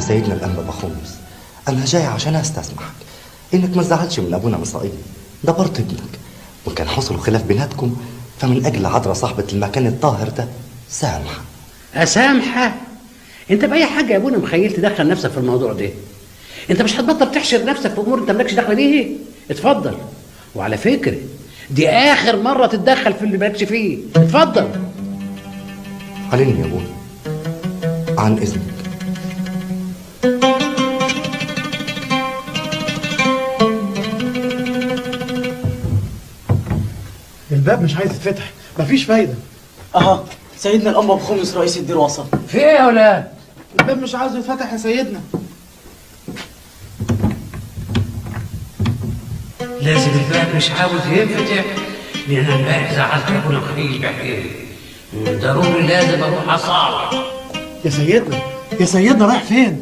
سيدنا الأنبا بخومس، أنا جاي عشان أستسمحك إنك ما تزعلش من أبونا مصائب، ده برضه ابنك، وإن كان حصل خلاف بيناتكم فمن أجل عذراء صاحبة المكان الطاهر ده سامحة. أسامحة؟ أنت بأي حاجة يا أبونا مخيل تدخل نفسك في الموضوع ده؟ أنت مش هتبطل تحشر نفسك في أمور أنت مالكش دخل بيه؟ اتفضل. وعلى فكرة دي آخر مرة تتدخل في اللي مالكش فيه، اتفضل. علمني يا أبونا، عن إذنك. الباب مش عايز يتفتح، مفيش فايدة. اها سيدنا الأنبا بخومس رئيس الدير وصل. في إيه يا ولاد؟ الباب مش عايز يتفتح يا سيدنا. لازم الباب مش عاوز ينفتح، لأن أنا امبارح زعلت أبونا مخيل بحكي ضروري لازم أروح أصالح. يا سيدنا، يا سيدنا رايح فين؟